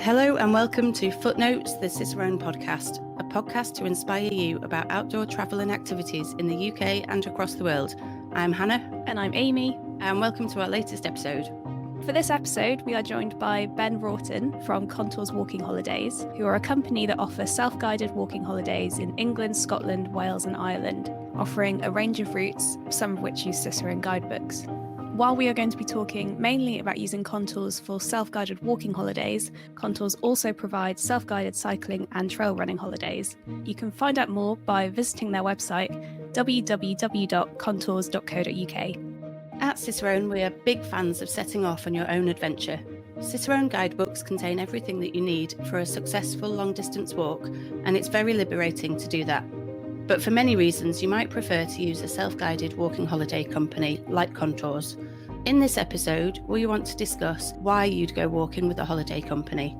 Hello and welcome to Footnotes, the Cicerone podcast, a podcast to inspire you about outdoor travel and activities in the UK and across the world. I'm Hannah. And I'm Amy. And welcome to our latest episode. For this episode, we are joined by Ben Roughton from Contours Walking Holidays, who are a company that offer self-guided walking holidays in England, Scotland, Wales and Ireland, offering a range of routes, some of which use Cicerone guidebooks. While we are going to be talking mainly about using Contours for self-guided walking holidays, Contours also provides self-guided cycling and trail running holidays. You can find out more by visiting their website, www.contours.co.uk. At Cicerone, we are big fans of setting off on your own adventure. Cicerone guidebooks contain everything that you need for a successful long-distance walk, and it's very liberating to do that. But for many reasons, you might prefer to use a self-guided walking holiday company like Contours. In this episode, we want to discuss why you'd go walking with a holiday company.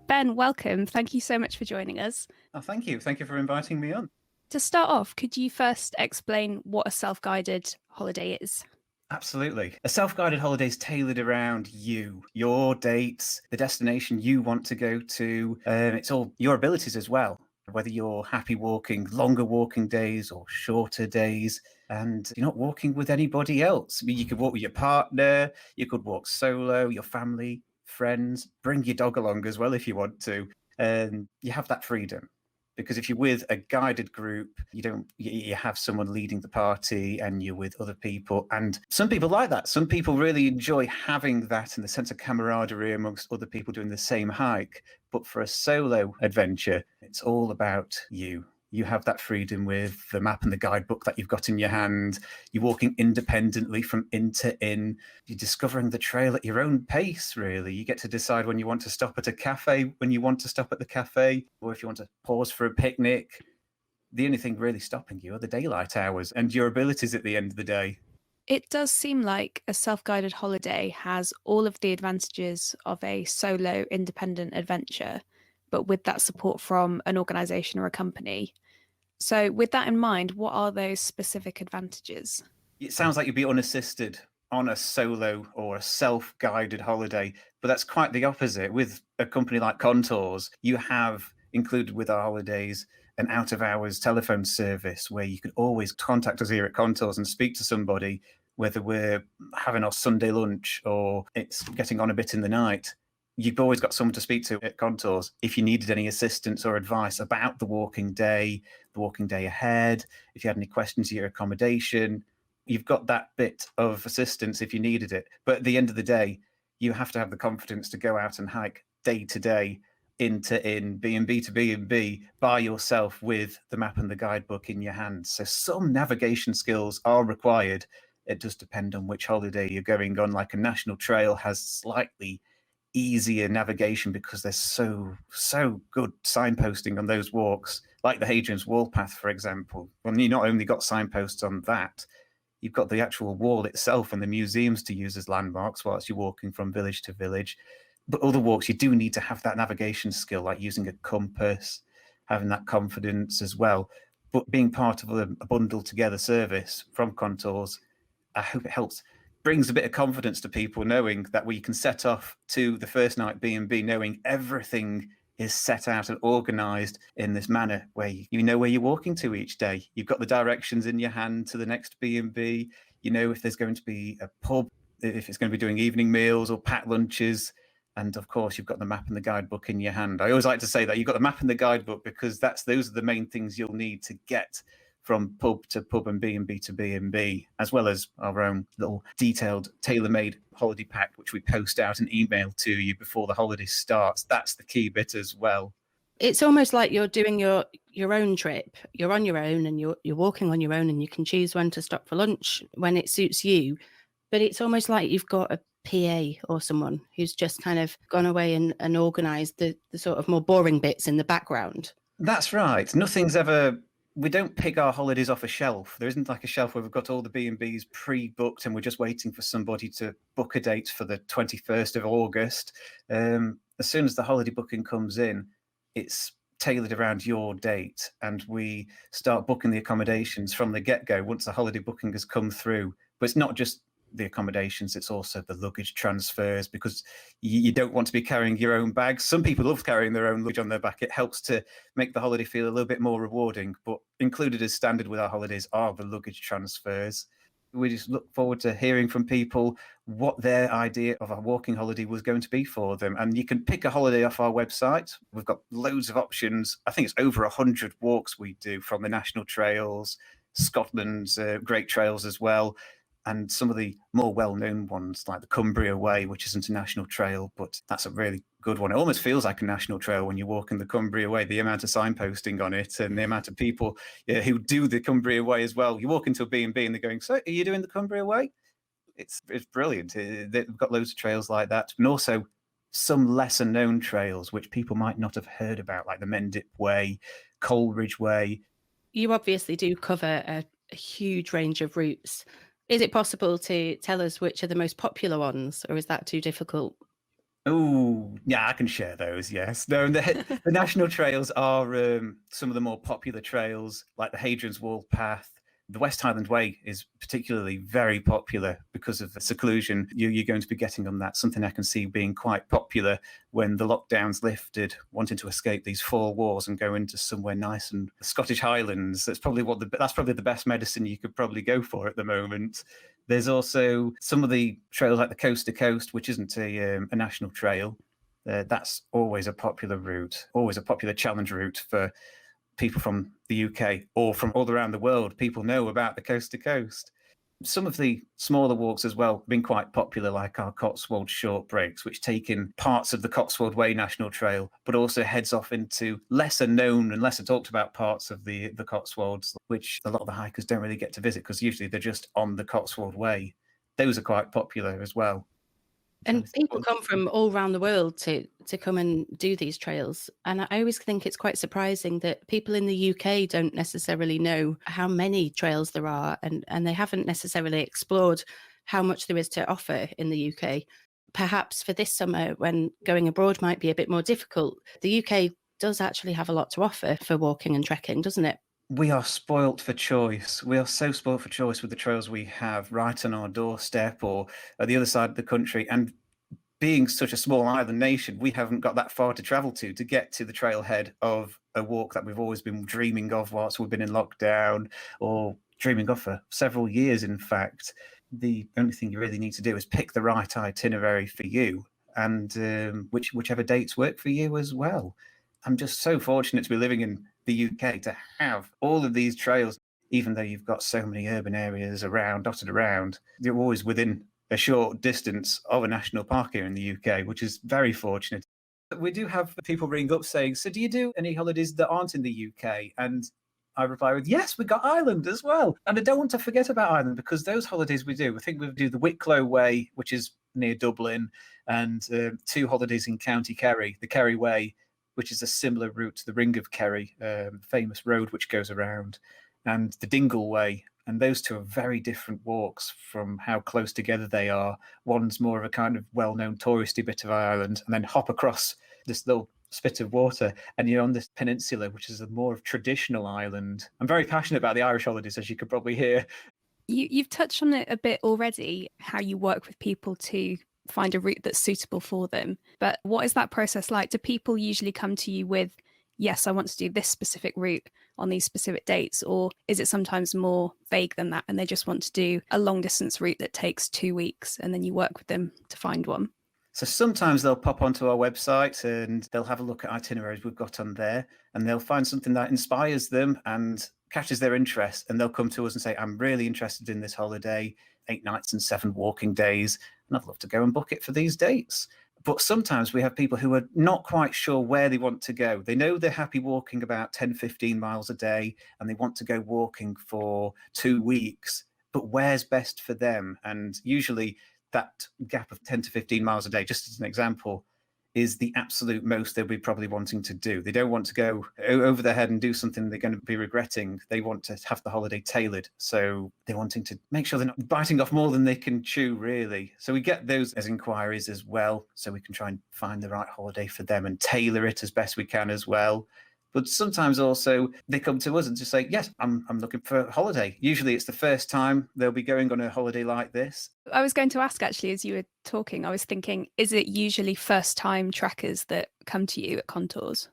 Ben, welcome. Thank you so much for joining us. Oh, thank you. Thank you for inviting me on. To start off, could you first explain what a self-guided holiday is? Absolutely. A self-guided holiday is tailored around you, your dates, the destination you want to go to. It's all your abilities as well. Whether you're happy walking longer walking days or shorter days, and you're not walking with anybody else. I mean, you could walk with your partner, you could walk solo, your family, friends, bring your dog along as well if you want to. And you have that freedom. Because if you're with a guided group, you have someone leading the party and you're with other people. And some people like that. Some people really enjoy having that and the sense of camaraderie amongst other people doing the same hike. But for a solo adventure, it's all about you. You have that freedom with the map and the guidebook that you've got in your hand. You're walking independently from inn to inn. You're discovering the trail at your own pace, really. You get to decide when you want to stop at a cafe, when you want to stop at the cafe, or if you want to pause for a picnic. The only thing really stopping you are the daylight hours and your abilities at the end of the day. It does seem like a self-guided holiday has all of the advantages of a solo independent adventure, but with that support from an organisation or a company. So with that in mind, what are those specific advantages? It sounds like you'd be unassisted on a solo or a self-guided holiday, but that's quite the opposite. With a company like Contours, you have included with our holidays an out-of-hours telephone service where you can always contact us here at Contours and speak to somebody, whether we're having our Sunday lunch or it's getting on a bit in the night. You've always got someone to speak to at Contours if you needed any assistance or advice about the walking day ahead, if you had any questions to your accommodation. You've got that bit of assistance if you needed it. But at the end of the day, you have to have the confidence to go out and hike day to day, inn to inn, B&B to B&B, by yourself with the map and the guidebook in your hand. So some navigation skills are required. It does depend on which holiday you're going on. Like a national trail has slightly easier navigation because there's so good signposting on those walks, like the Hadrian's Wall path, for example. Well, you not only got signposts on that, you've got the actual wall itself and the museums to use as landmarks whilst you're walking from village to village. But other walks, you do need to have that navigation skill, like using a compass, having that confidence as well. But being part of a bundled together service from Contours, I hope it helps. Brings a bit of confidence to people knowing that we can set off to the first night B&B knowing everything is set out and organised in this manner where you know where you're walking to each day. You've got the directions in your hand to the next B&B. You know if there's going to be a pub, if it's going to be doing evening meals or packed lunches. And of course, you've got the map and the guidebook in your hand. I always like to say that you've got the map and the guidebook because those are the main things you'll need to get from pub to pub and B&B to B&B, as well as our own little detailed, tailor-made holiday pack, which we post out and email to you before the holiday starts. That's the key bit as well. It's almost like you're doing your own trip. You're on your own and you're walking on your own and you can choose when to stop for lunch when it suits you. But it's almost like you've got a PA or someone who's just kind of gone away and organised the sort of more boring bits in the background. That's right. We don't pick our holidays off a shelf. There isn't like a shelf where we've got all the B&Bs pre-booked and we're just waiting for somebody to book a date for the 21st of August. As soon as the holiday booking comes in, it's tailored around your date and we start booking the accommodations from the get-go once the holiday booking has come through. But it's not just the accommodations, it's also the luggage transfers, because you don't want to be carrying your own bags. Some people love carrying their own luggage on their back. It helps to make the holiday feel a little bit more rewarding. But included as standard with our holidays are the luggage transfers. We just look forward to hearing from people what their idea of a walking holiday was going to be for them. And you can pick a holiday off our website. We've got loads of options. I think it's over 100 walks we do, from the national trails, Scotland's great trails as well, and some of the more well-known ones like the Cumbria Way, which isn't a national trail, but that's a really good one. It almost feels like a national trail when you walk in the Cumbria Way, the amount of signposting on it and the amount of people who do the Cumbria Way as well. You walk into a B&B and they're going, so are you doing the Cumbria Way? It's brilliant. They've got loads of trails like that, and also some lesser known trails which people might not have heard about, like the Mendip Way, Coleridge Way. You obviously do cover a huge range of routes. Is it possible to tell us which are the most popular ones, or is that too difficult? Oh, yeah, I can share those, yes. No, the national trails are some of the more popular trails, like the Hadrian's Wall Path. The West Highland Way is particularly very popular because of the seclusion you're going to be getting on that. Something I can see being quite popular when the lockdown's lifted, wanting to escape these 4 walls and go into somewhere nice. And the Scottish Highlands, that's probably the best medicine you could probably go for at the moment. There's also some of the trails like the Coast to Coast, which isn't a national trail. That's always a popular route, always a popular challenge route for people from the UK or from all around the world. People know about the Coast to Coast. Some of the smaller walks as well have been quite popular, like our Cotswold short breaks, which take in parts of the Cotswold Way National Trail, but also heads off into lesser known and lesser talked about parts of the Cotswolds, which a lot of the hikers don't really get to visit because usually they're just on the Cotswold Way. Those are quite popular as well. And people come from all around the world to come and do these trails. And I always think it's quite surprising that people in the UK don't necessarily know how many trails there are, and they haven't necessarily explored how much there is to offer in the UK. Perhaps for this summer, when going abroad might be a bit more difficult, the UK does actually have a lot to offer for walking and trekking, doesn't it? We are spoilt for choice. We are so spoilt for choice with the trails we have right on our doorstep or at the other side of the country. And being such a small island nation, we haven't got that far to travel to get to the trailhead of a walk that we've always been dreaming of whilst we've been in lockdown, or dreaming of for several years, in fact. The only thing you really need to do is pick the right itinerary for you, and whichever dates work for you as well. I'm just so fortunate to be living in the UK to have all of these trails, even though you've got so many urban areas dotted around. You're always within a short distance of a national park here in the UK, which is very fortunate. We do have people ring up saying, so do you do any holidays that aren't in the UK? And I reply with, yes, we got Ireland as well. And I don't want to forget about Ireland, because those holidays we do, I think we do the Wicklow Way, which is near Dublin, and 2 holidays in County Kerry, the Kerry Way, which is a similar route to the Ring of Kerry, famous road which goes around, and the Dingle Way. And those 2 are very different walks from how close together they are. One's more of a kind of well-known touristy bit of Ireland, and then hop across this little spit of water, and you're on this peninsula, which is a more of traditional island. I'm very passionate about the Irish holidays, as you could probably hear. You've touched on it a bit already, how you work with people to find a route that's suitable for them. But what is that process like? Do people usually come to you with, yes, I want to do this specific route on these specific dates? Or is it sometimes more vague than that, and they just want to do a long distance route that takes 2 weeks, and then you work with them to find one? So sometimes they'll pop onto our website and they'll have a look at itineraries we've got on there, and they'll find something that inspires them and catches their interest, and they'll come to us and say, I'm really interested in this holiday, 8 nights and 7 walking days, and I'd love to go and book it for these dates. But sometimes we have people who are not quite sure where they want to go. They know they're happy walking about 10, 15 miles a day, and they want to go walking for 2 weeks, but where's best for them? And usually that gap of 10 to 15 miles a day, just as an example, is the absolute most they'll be probably wanting to do. They don't want to go over their head and do something they're going to be regretting. They want to have the holiday tailored. So they're wanting to make sure they're not biting off more than they can chew, really. So we get those as inquiries as well, so we can try and find the right holiday for them and tailor it as best we can as well. But sometimes also they come to us and just say, yes, I'm looking for a holiday. Usually it's the first time they'll be going on a holiday like this. I was going to ask, actually, as you were talking, I was thinking, is it usually first-time trekkers that come to you at Contours?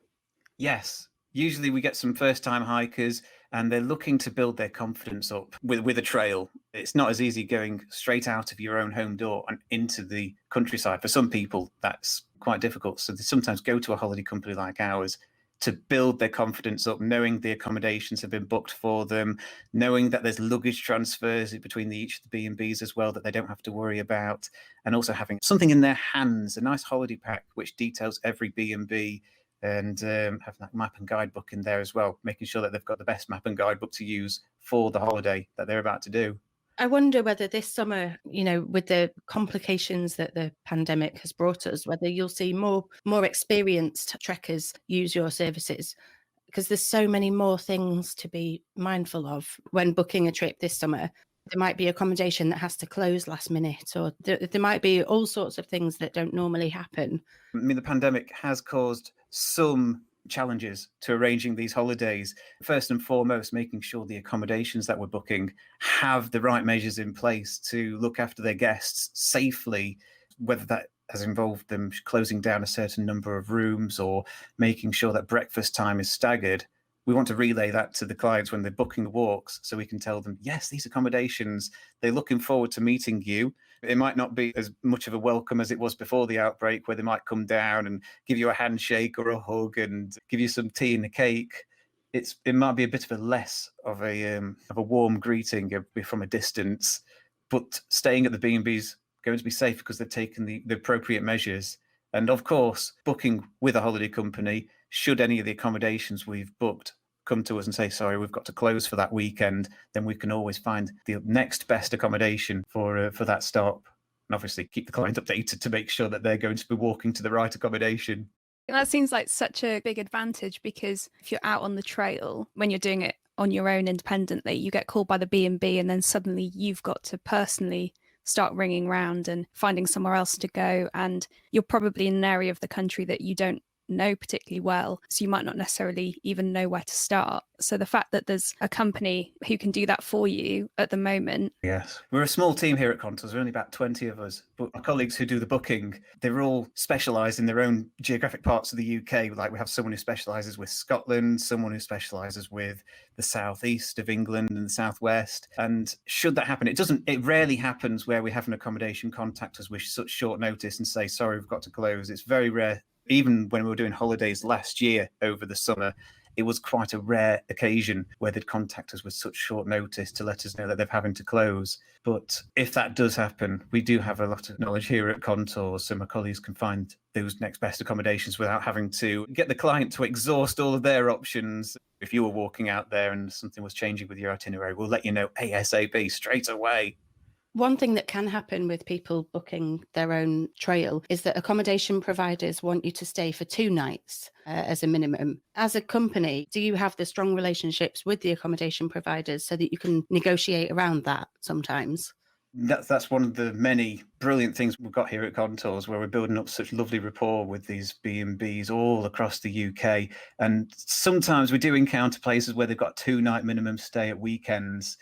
Yes. Usually we get some first-time hikers and they're looking to build their confidence up with a trail. It's not as easy going straight out of your own home door and into the countryside. For some people, that's quite difficult. So they sometimes go to a holiday company like ours to build their confidence up, knowing the accommodations have been booked for them, knowing that there's luggage transfers between each of the B&Bs as well that they don't have to worry about, and also having something in their hands, a nice holiday pack which details every B&B, and having that map and guidebook in there as well, making sure that they've got the best map and guidebook to use for the holiday that they're about to do. I wonder whether this summer, with the complications that the pandemic has brought us, whether you'll see more experienced trekkers use your services, because there's so many more things to be mindful of when booking a trip this summer. There might be accommodation that has to close last minute, or there might be all sorts of things that don't normally happen. I mean, the pandemic has caused some challenges to arranging these holidays. First and foremost, making sure the accommodations that we're booking have the right measures in place to look after their guests safely, whether that has involved them closing down a certain number of rooms or making sure that breakfast time is staggered. We want to relay that to the clients when they're booking the walks, so we can tell them, yes, these accommodations, they're looking forward to meeting you. It might not be as much of a welcome as it was before the outbreak, where they might come down and give you a handshake or a hug and give you some tea and a cake. It might be a bit of a less of a warm greeting from a distance, but staying at the B&B's going to be safe because they've taken the appropriate measures. And of course, booking with a holiday company, should any of the accommodations we've booked come to us and say, sorry, we've got to close for that weekend, then we can always find the next best accommodation for that stop. And obviously keep the client updated to make sure that they're going to be walking to the right accommodation. That seems like such a big advantage, because if you're out on the trail, when you're doing it on your own independently, you get called by the B&B and then suddenly you've got to personally start ringing round and finding somewhere else to go. And you're probably in an area of the country that you don't know particularly well, so you might not necessarily even know where to start. So the fact that there's a company who can do that for you at the moment. Yes, we're a small team here at Contours. We're only about 20 of us, but our colleagues who do the booking, they're all specialised in their own geographic parts of the UK. Like we have someone who specialises with Scotland, someone who specialises with the southeast of England and the southwest. And should that happen, it rarely happens where we have an accommodation contact us with such short notice and say, sorry, we've got to close. It's very rare. Even when we were doing holidays last year over the summer, it was quite a rare occasion where they'd contact us with such short notice to let us know that they're having to close. But if that does happen, we do have a lot of knowledge here at Contours, so my colleagues can find those next best accommodations without having to get the client to exhaust all of their options. If you were walking out there and something was changing with your itinerary, we'll let you know ASAP straight away. One thing that can happen with people booking their own trail is that accommodation providers want you to stay for 2 nights as a minimum. As a company, do you have the strong relationships with the accommodation providers so that you can negotiate around that sometimes? That's one of the many brilliant things we've got here at Contours, where we're building up such lovely rapport with these B&Bs all across the UK. And sometimes we do encounter places where they've got 2-night minimum stay at weekends.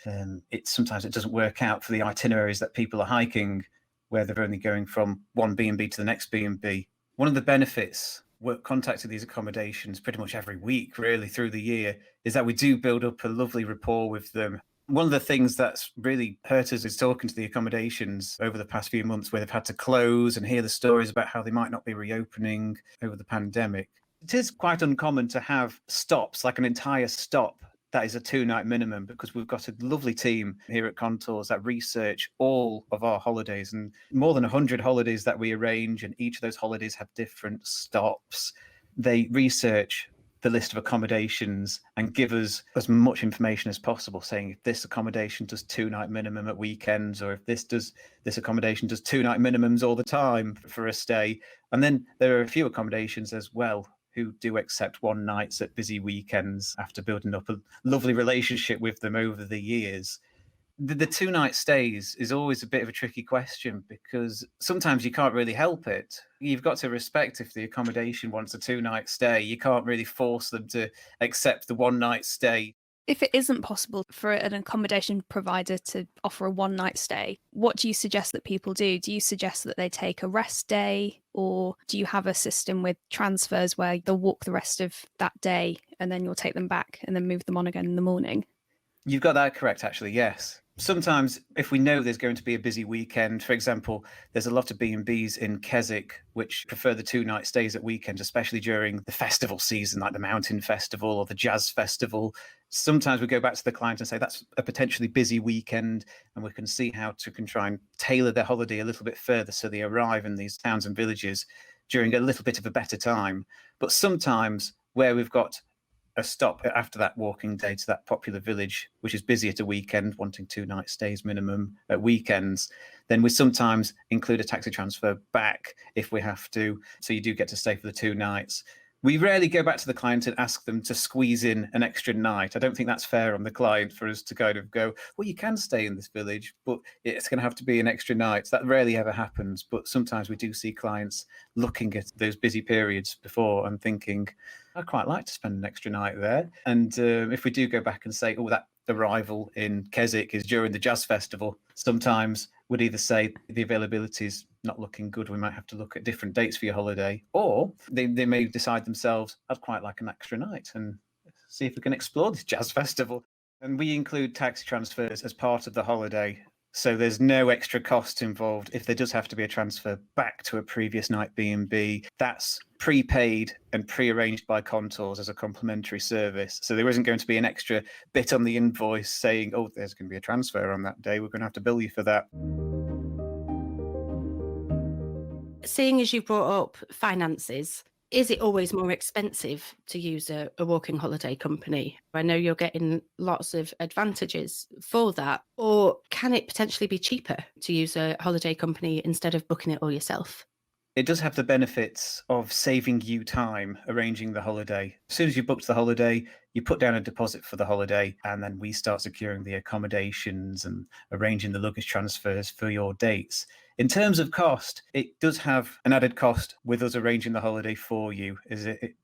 Sometimes it doesn't work out for the itineraries that people are hiking, where they're only going from one B&B to the next B&B. One of the benefits, we're contacting these accommodations pretty much every week, really, through the year, is that we do build up a lovely rapport with them. One of the things that's really hurt us is talking to the accommodations over the past few months where they've had to close and hear the stories about how they might not be reopening over the pandemic. It is quite uncommon to have stops, like an entire stop that is a 2-night minimum, because we've got a lovely team here at Contours that research all of our holidays, and more than 100 holidays that we arrange, and each of those holidays have different stops. They research the list of accommodations and give us as much information as possible, saying if this accommodation does 2-night minimum at weekends, or if this accommodation does 2-night minimums all the time for a stay. And then there are a few accommodations as well who do accept 1 nights at busy weekends after building up a lovely relationship with them over the years. The 2-night stays is always a bit of a tricky question because sometimes you can't really help it. You've got to respect if the accommodation wants a 2-night stay. You can't really force them to accept the 1-night stay. If it isn't possible for an accommodation provider to offer a one-night stay, what do you suggest that people do? Do you suggest that they take a rest day, or do you have a system with transfers where they'll walk the rest of that day and then you'll take them back and then move them on again in the morning? You've got that correct, actually, yes. Sometimes if we know there's going to be a busy weekend, for example, there's a lot of B&Bs in Keswick which prefer the 2-night stays at weekends, especially during the festival season, like the Mountain Festival or the Jazz Festival. Sometimes we go back to the client and say that's a potentially busy weekend, and we can see how to try and tailor their holiday a little bit further so they arrive in these towns and villages during a little bit of a better time. But sometimes where we've got a stop after that walking day to that popular village, which is busy at a weekend, wanting 2-night stays minimum at weekends, then we sometimes include a taxi transfer back if we have to. So you do get to stay for the 2 nights. We rarely go back to the client and ask them to squeeze in an extra night. I don't think that's fair on the client for us to kind of go, well, you can stay in this village, but it's going to have to be an extra night. That rarely ever happens. But sometimes we do see clients looking at those busy periods before and thinking, I'd quite like to spend an extra night there. And if we do go back and say, oh, that arrival in Keswick is during the Jazz Festival, sometimes we'd either say the availability is not looking good, we might have to look at different dates for your holiday, or they may decide themselves, I'd quite like an extra night and see if we can explore this Jazz Festival. And we include taxi transfers as part of the holiday. So there's no extra cost involved. If there does have to be a transfer back to a previous night B&B, that's prepaid and pre-arranged by Contours as a complimentary service. So there isn't going to be an extra bit on the invoice saying, oh, there's going to be a transfer on that day, we're going to have to bill you for that. Seeing as you brought up finances, is it always more expensive to use a walking holiday company? I know you're getting lots of advantages for that. Or can it potentially be cheaper to use a holiday company instead of booking it all yourself? It does have the benefits of saving you time arranging the holiday. As soon as you booked the holiday, you put down a deposit for the holiday, and then we start securing the accommodations and arranging the luggage transfers for your dates. In terms of cost, it does have an added cost with us arranging the holiday for you,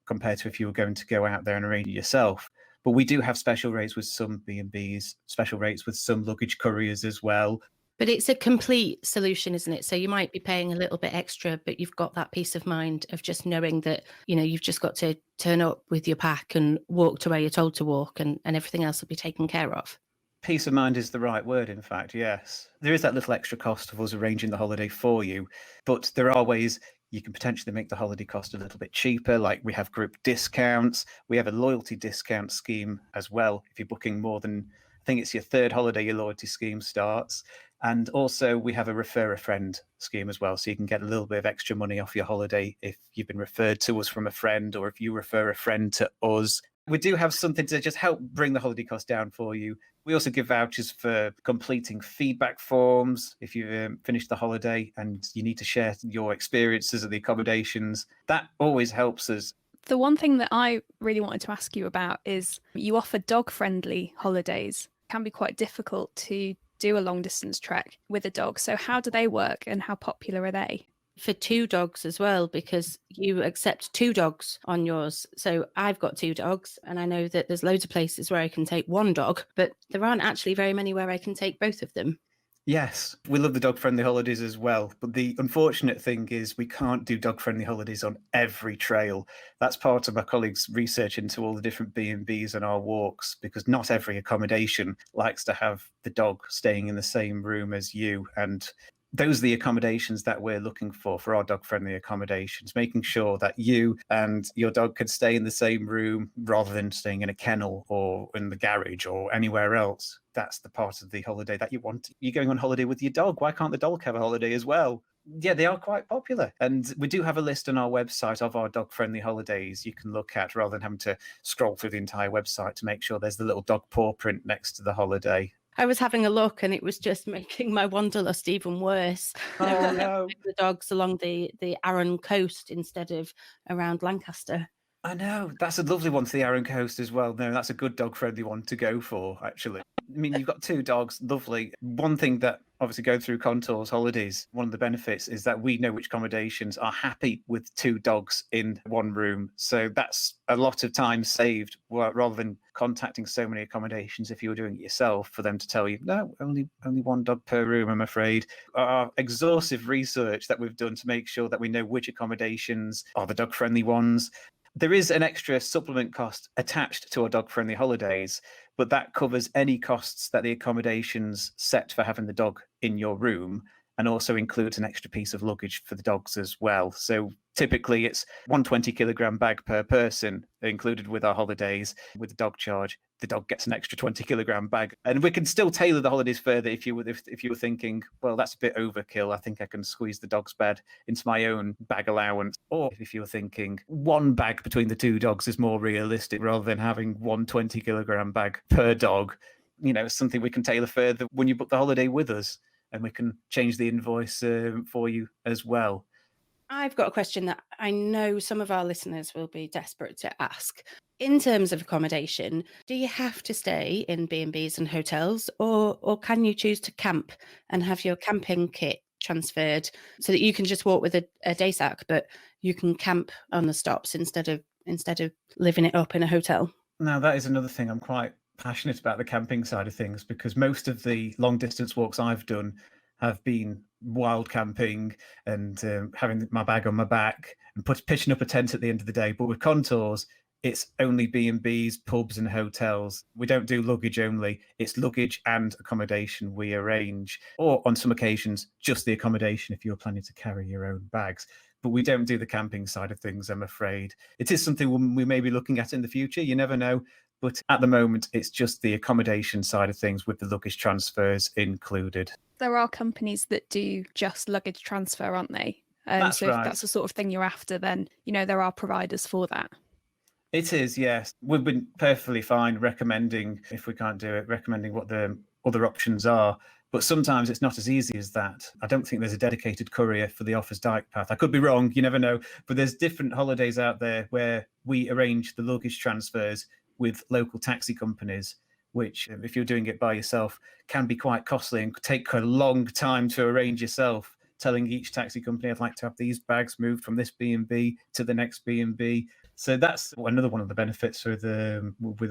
compared to if you were going to go out there and arrange it yourself. But we do have special rates with some B&Bs, special rates with some luggage couriers as well. But it's a complete solution, isn't it? So you might be paying a little bit extra, but you've got that peace of mind of just knowing that, you've just got to turn up with your pack and walk to where you're told to walk, and everything else will be taken care of. Peace of mind is the right word, in fact, yes. There is that little extra cost of us arranging the holiday for you, but there are ways you can potentially make the holiday cost a little bit cheaper, like we have group discounts. We have a loyalty discount scheme as well. If you're booking more than, I think it's your 3rd holiday, your loyalty scheme starts. And also we have a refer a friend scheme as well. So you can get a little bit of extra money off your holiday if you've been referred to us from a friend, or if you refer a friend to us. We do have something to just help bring the holiday cost down for you. We also give vouchers for completing feedback forms if you've finished the holiday and you need to share your experiences of the accommodations. That always helps us. The one thing that I really wanted to ask you about is you offer dog-friendly holidays. It can be quite difficult to do a long-distance trek with a dog. So how do they work and how popular are they? For 2 dogs as well, because you accept 2 dogs on yours. So I've got 2 dogs, and I know that there's loads of places where I can take 1 dog, but there aren't actually very many where I can take both of them. Yes, we love the dog-friendly holidays as well. But the unfortunate thing is we can't do dog-friendly holidays on every trail. That's part of my colleagues' research into all the different B&Bs and our walks, because not every accommodation likes to have the dog staying in the same room as you. And those are the accommodations that we're looking for our dog-friendly accommodations, making sure that you and your dog can stay in the same room rather than staying in a kennel or in the garage or anywhere else. That's the part of the holiday that you want. You're going on holiday with your dog. Why can't the dog have a holiday as well? Yeah, they are quite popular. And we do have a list on our website of our dog-friendly holidays you can look at rather than having to scroll through the entire website to make sure there's the little dog paw print next to the holiday. I was having a look and it was just making my wanderlust even worse. Oh, no. The dogs along the Arran coast instead of around Lancaster. I know. That's a lovely one to the Arran coast as well. No, that's a good dog-friendly one to go for, actually. I mean, you've got 2 dogs, lovely. One thing that obviously going through Contours holidays, one of the benefits is that we know which accommodations are happy with 2 dogs in one room. So that's a lot of time saved rather than contacting so many accommodations if you were doing it yourself for them to tell you, no, only 1 dog per room, I'm afraid. Our exhaustive research that we've done to make sure that we know which accommodations are the dog-friendly ones. There is an extra supplement cost attached to our dog-friendly holidays, but that covers any costs that the accommodations set for having the dog in your room, and also includes an extra piece of luggage for the dogs as well. So typically it's 120-kilogram bag per person included with our holidays. With the dog charge, the dog gets an extra 20-kilogram bag. And we can still tailor the holidays further if you were thinking, well, that's a bit overkill. I think I can squeeze the dog's bed into my own bag allowance. Or if you were thinking 1 bag between the 2 dogs is more realistic rather than having 1 20-kilogram bag per dog, it's something we can tailor further when you book the holiday with us. And we can change the invoice for you as well. I've got a question that I know some of our listeners will be desperate to ask. In terms of accommodation, do you have to stay in B&Bs and hotels, or can you choose to camp and have your camping kit transferred so that you can just walk with a day sack, but you can camp on the stops instead of living it up in a hotel? Now, that is another thing. I'm quite passionate about the camping side of things because most of the long distance walks I've done have been wild camping and having my bag on my back and pitching up a tent at the end of the day. But with Contours, it's only B&Bs, pubs and hotels. We don't do luggage only. It's luggage and accommodation we arrange, or on some occasions, just the accommodation if you're planning to carry your own bags. But we don't do the camping side of things, I'm afraid. It is something we may be looking at in the future. You never know. But at the moment, it's just the accommodation side of things with the luggage transfers included. There are companies that do just luggage transfer, aren't they? That's so right. If that's the sort of thing you're after, then, there are providers for that. It is, yes. We've been perfectly fine recommending, if we can't do it, recommending what the other options are. But sometimes it's not as easy as that. I don't think there's a dedicated courier for the Offers Dyke Path. I could be wrong, you never know. But there's different holidays out there where we arrange the luggage transfers with local taxi companies, which, if you're doing it by yourself, can be quite costly and could take a long time to arrange yourself, telling each taxi company, I'd like to have these bags moved from this B&B to the next B&B. So that's another one of the benefits with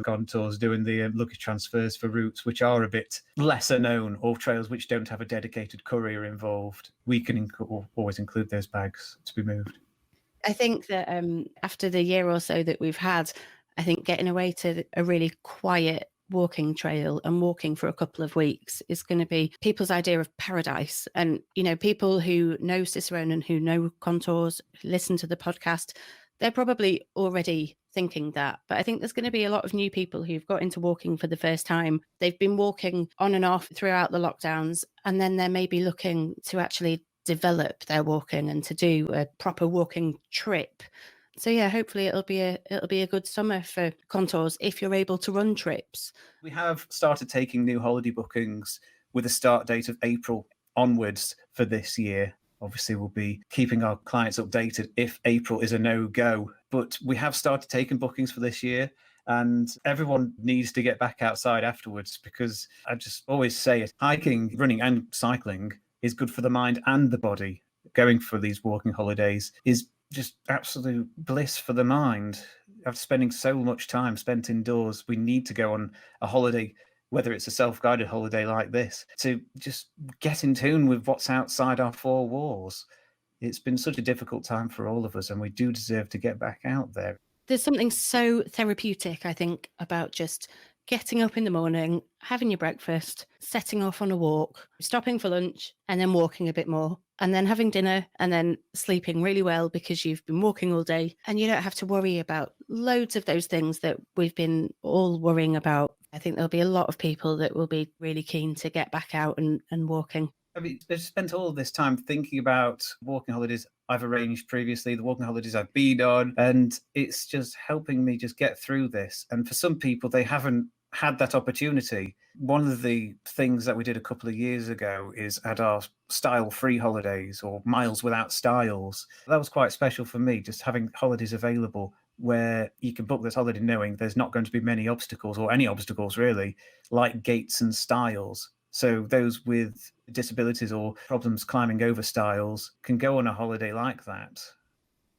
Contours, doing the luggage transfers for routes which are a bit lesser known, or trails which don't have a dedicated courier involved. We can always include those bags to be moved. I think that after the year or so that we've had, I think getting away to a really quiet walking trail and walking for a couple of weeks is going to be people's idea of paradise. And, people who know Cicerone and who know Contours, listen to the podcast, they're probably already thinking that. But I think there's going to be a lot of new people who've got into walking for the first time. They've been walking on and off throughout the lockdowns, and then they're maybe looking to actually develop their walking and to do a proper walking trip. So yeah, hopefully it'll be a good summer for Contours if you're able to run trips. We have started taking new holiday bookings with a start date of April onwards for this year. Obviously, we'll be keeping our clients updated if April is a no-go. But we have started taking bookings for this year, and everyone needs to get back outside afterwards, because I just always say it, hiking, running and cycling is good for the mind and the body. Going for these walking holidays is just absolute bliss for the mind. After spending so much time spent indoors, we need to go on a holiday, whether it's a self-guided holiday like this, to just get in tune with what's outside our 4 walls. It's been such a difficult time for all of us, and we do deserve to get back out there. There's something so therapeutic, I think, about just getting up in the morning, having your breakfast, setting off on a walk, stopping for lunch, and then walking a bit more, and then having dinner, and then sleeping really well because you've been walking all day. And you don't have to worry about loads of those things that we've been all worrying about. I think there'll be a lot of people that will be really keen to get back out and walking. I mean, they've spent all this time thinking about walking holidays I've arranged previously, the walking holidays I've been on, and it's just helping me just get through this. And for some people, they haven't had that opportunity. One of the things that we did a couple of years ago is at our Stylefree holidays, or miles without styles. That was quite special for me, just having holidays available where you can book this holiday knowing there's not going to be many obstacles, or any obstacles really, like gates and stiles. So those with disabilities or problems climbing over stiles can go on a holiday like that.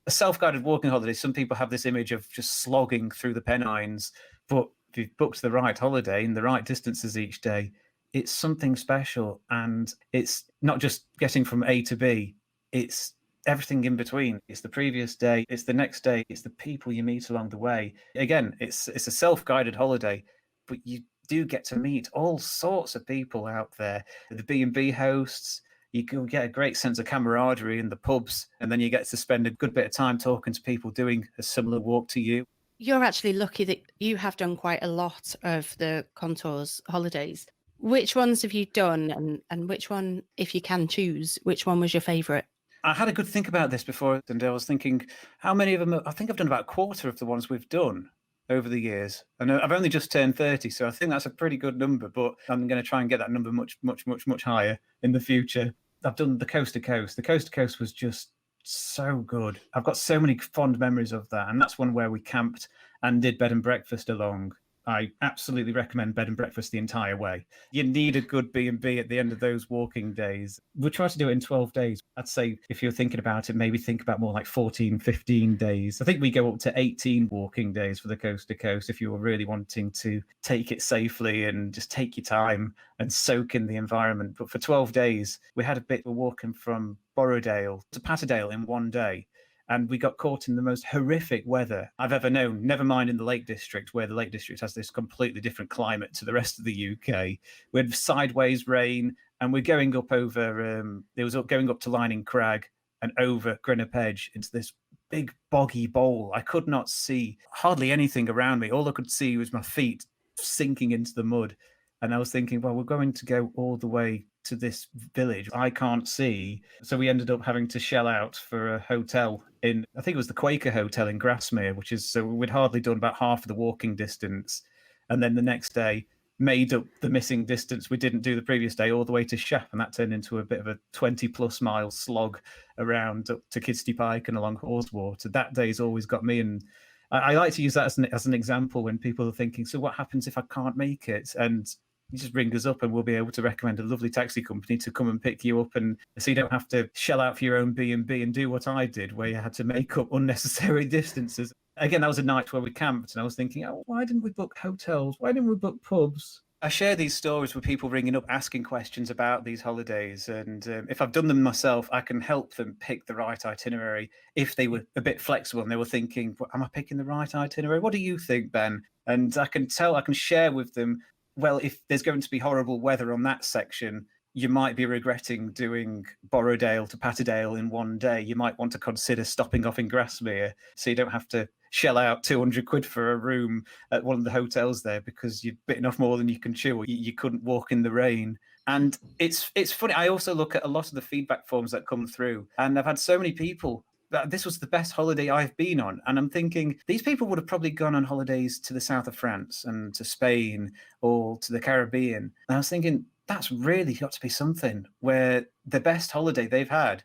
A self-guided walking holiday, some people have this image of just slogging through the Pennines, but if you've booked the right holiday and the right distances each day, it's something special. And it's not just getting from A to B, it's everything in between. It's the previous day, it's the next day, it's the people you meet along the way. Again, it's a self-guided holiday, but you do get to meet all sorts of people out there. The B&B hosts, you can get a great sense of camaraderie in the pubs, and then you get to spend a good bit of time talking to people doing a similar walk to you. You're actually lucky that you have done quite a lot of the Contours holidays. Which ones have you done, and which one, if you can choose, which one was your favourite? I had a good think about this before, and I was thinking, how many of them? I think I've done about a quarter of the ones we've done over the years. And I've only just turned 30, so I think that's a pretty good number, but I'm going to try and get that number much, much, much, much higher in the future. I've done the coast to coast. The coast to coast was just so good. I've got so many fond memories of that. And that's one where we camped and did bed and breakfast along. I absolutely recommend bed and breakfast the entire way. You need a good B&B at the end of those walking days. We'll try to do it in 12 days. I'd say if you're thinking about it, maybe think about more like 14, 15 days. I think we go up to 18 walking days for the coast to coast if you were really wanting to take it safely and just take your time and soak in the environment. But for 12 days, we had a bit of walking from Borrowdale to Patterdale in one day. And we got caught in the most horrific weather I've ever known, never mind in the Lake District, where the Lake District has this completely different climate to the rest of the UK. We had sideways rain, and we're going up over, going up to Lining Crag and over Grenop Edge into this big boggy bowl. I could not see hardly anything around me. All I could see was my feet sinking into the mud. And I was thinking, well, we're going to go all the way to this village I can't see. So we ended up having to shell out for a hotel in, I think it was the Quaker Hotel in Grasmere, which is, so we'd hardly done about half of the walking distance. And then the next day made up the missing distance we didn't do the previous day all the way to Shap. And that turned into a bit of a 20 plus mile slog around up to Kidsty Pike and along Haweswater. That day's always got me. And I like to use that as an example when people are thinking, so what happens if I can't make it? And you just ring us up and we'll be able to recommend a lovely taxi company to come and pick you up, and so you don't have to shell out for your own B&B and do what I did, where you had to make up unnecessary distances. Again, that was a night where we camped, and I was thinking, oh, why didn't we book hotels? Why didn't we book pubs? I share these stories with people ringing up, asking questions about these holidays. And if I've done them myself, I can help them pick the right itinerary if they were a bit flexible and they were thinking, am I picking the right itinerary? What do you think, Ben? And I can share with them, well, if there's going to be horrible weather on that section, you might be regretting doing Borrowdale to Patterdale in one day. You might want to consider stopping off in Grasmere so you don't have to shell out 200 quid for a room at one of the hotels there because you've bitten off more than you can chew, or you couldn't walk in the rain. And it's funny. I also look at a lot of the feedback forms that come through, and I've had so many people that this was the best holiday I've been on. And I'm thinking these people would have probably gone on holidays to the south of France and to Spain or to the Caribbean. And I was thinking, that's really got to be something where the best holiday they've had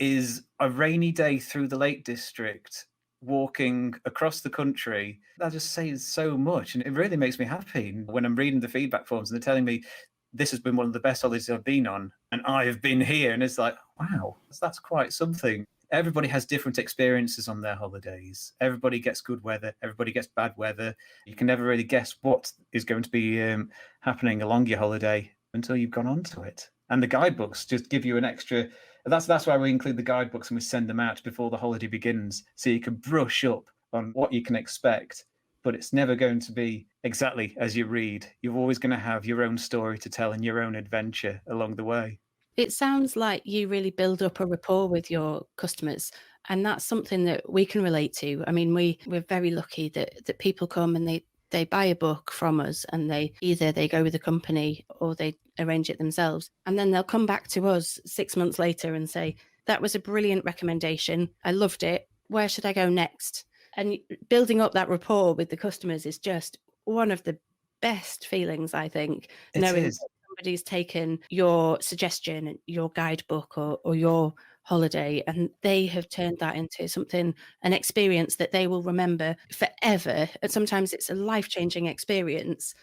is a rainy day through the Lake District, walking across the country. That just says so much. And it really makes me happy when I'm reading the feedback forms and they're telling me this has been one of the best holidays I've been on, and I have been here. And it's like, wow, that's quite something. Everybody has different experiences on their holidays. Everybody gets good weather. Everybody gets bad weather. You can never really guess what is going to be happening along your holiday until you've gone on to it. And the guidebooks just give you an extra. That's why we include the guidebooks and we send them out before the holiday begins, so you can brush up on what you can expect. But it's never going to be exactly as you read. You're always going to have your own story to tell and your own adventure along the way. It sounds like you really build up a rapport with your customers, and that's something that we can relate to. I mean, we're very lucky that people come and they buy a book from us, and they go with a company or they arrange it themselves, and then they'll come back to us 6 months later and say, that was a brilliant recommendation. I loved it. Where should I go next? And building up that rapport with the customers is just one of the best feelings, I think. It is. somebody's taken your suggestion, your guidebook or your holiday, and they have turned that into something, an experience that they will remember forever. And sometimes it's a life-changing experience.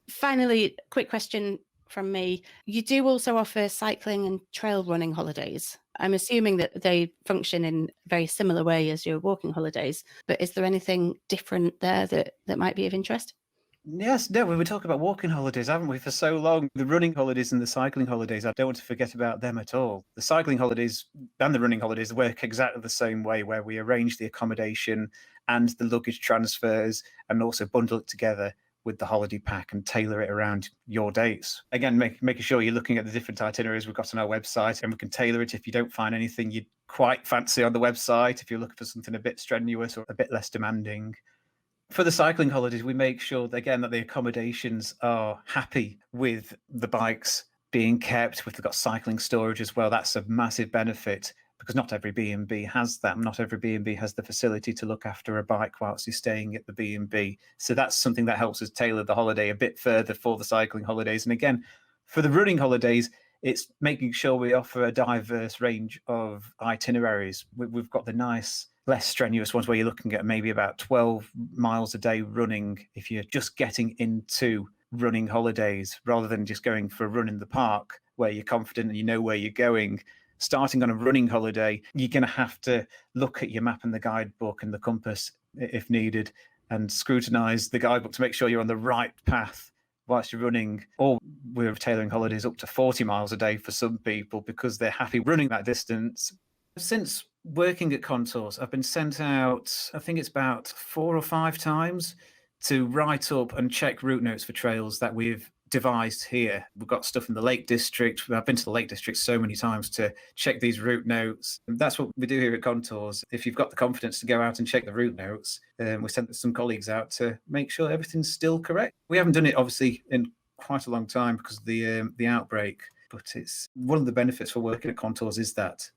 Finally, quick question from me. You do also offer cycling and trail running holidays. I'm assuming that they function in a very similar way as your walking holidays, but is there anything different there that might be of interest? Yes, no, we were talking about walking holidays, haven't we, for so long? The running holidays and the cycling holidays, I don't want to forget about them at all. The cycling holidays and the running holidays work exactly the same way, where we arrange the accommodation and the luggage transfers and also bundle it together with the holiday pack and tailor it around your dates. Again, making sure you're looking at the different itineraries we've got on our website, and we can tailor it if you don't find anything you'd quite fancy on the website, if you're looking for something a bit strenuous or a bit less demanding. For the cycling holidays, we make sure, again, that the accommodations are happy with the bikes being kept. We've got cycling storage as well. That's a massive benefit, because not every B&B has that. Not every B&B has the facility to look after a bike whilst you're staying at the B&B. So that's something that helps us tailor the holiday a bit further for the cycling holidays. And again, for the running holidays, it's making sure we offer a diverse range of itineraries. We've got the nice, less strenuous ones where you're looking at maybe about 12 miles a day running if you're just getting into running holidays, rather than just going for a run in the park where you're confident and you know where you're going. Starting on a running holiday, you're going to have to look at your map and the guidebook and the compass if needed, and scrutinize the guidebook to make sure you're on the right path whilst you're running. Or we're tailoring holidays up to 40 miles a day for some people because they're happy running that distance. Since working at Contours, I've been sent out, I think it's about 4 or 5 times, to write up and check route notes for trails that we've devised here. We've got stuff in the Lake District. I've been to the Lake District so many times to check these route notes. That's what we do here at Contours. If you've got the confidence to go out and check the route notes, we sent some colleagues out to make sure everything's still correct. We haven't done it, obviously, in quite a long time because of the outbreak, but it's one of the benefits for working at Contours is that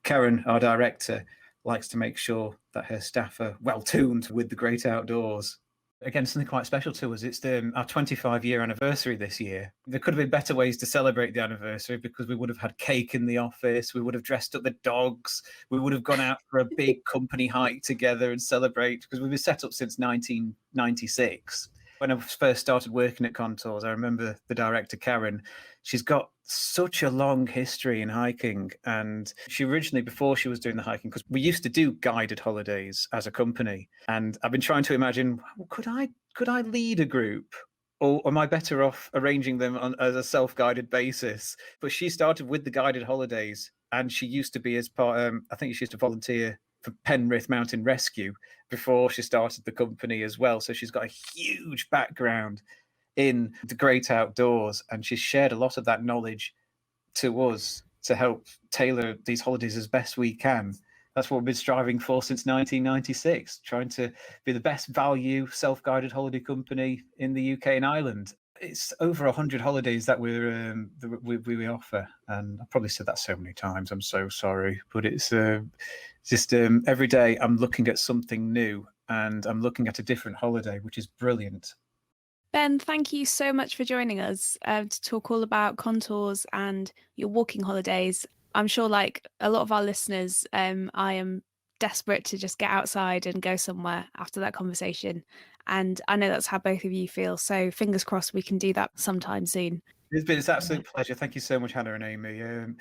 Karen, our director, likes to make sure that her staff are well tuned with the great outdoors. Again, something quite special to us. It's our 25-year anniversary this year. There could have been better ways to celebrate the anniversary, because we would have had cake in the office. We would have dressed up the dogs. We would have gone out for a big company hike together and celebrate, because we've been set up since 1996. When I first started working at Contours, I remember the director, Karen, she's got such a long history in hiking. And she originally, before she was doing the hiking, because we used to do guided holidays as a company. And I've been trying to imagine, well, could I lead a group? Or am I better off arranging them as a self-guided basis? But she started with the guided holidays, and she used to be as part, I think she used to volunteer for Penrith Mountain Rescue before she started the company as well. So she's got a huge background in the great outdoors, and she's shared a lot of that knowledge to us to help tailor these holidays as best we can. That's what we've been striving for since 1996, trying to be the best value self-guided holiday company in the UK and Ireland. It's over 100 holidays that we offer, and I've probably said that so many times. I'm so sorry, but it's just every day I'm looking at something new, and I'm looking at a different holiday, which is brilliant. Ben, thank you so much for joining us to talk all about Contours and your walking holidays. I'm sure, like a lot of our listeners, I am desperate to just get outside and go somewhere after that conversation. And I know that's how both of you feel. So fingers crossed we can do that sometime soon. It's been an absolute pleasure. Thank you so much, Hannah and Amy. I'm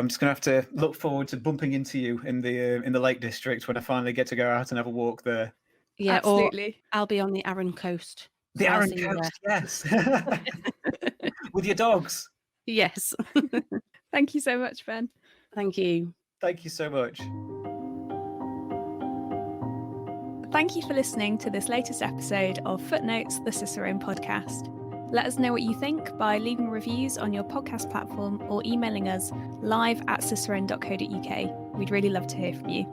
just going to have to look forward to bumping into you in the Lake District when I finally get to go out and have a walk there. Yeah, absolutely. Or I'll be on the Arran Coast. The So Arran Coast, yes. With your dogs. Yes. Thank you so much, Ben. Thank you. Thank you so much. Thank you for listening to this latest episode of Footnotes, the Cicerone podcast. Let us know what you think by leaving reviews on your podcast platform or emailing us live@cicerone.co.uk. We'd really love to hear from you.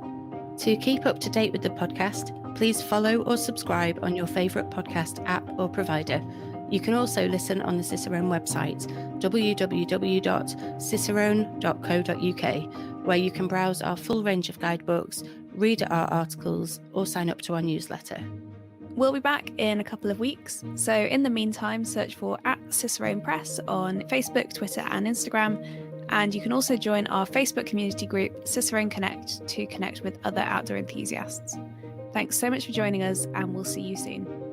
To keep up to date with the podcast, please follow or subscribe on your favourite podcast app or provider. You can also listen on the Cicerone website, www.cicerone.co.uk, where you can browse our full range of guidebooks, read our articles, or sign up to our newsletter. We'll be back in a couple of weeks. So in the meantime, search for @Cicerone Press on Facebook, Twitter, and Instagram. And you can also join our Facebook community group, Cicerone Connect, to connect with other outdoor enthusiasts. Thanks so much for joining us, and we'll see you soon.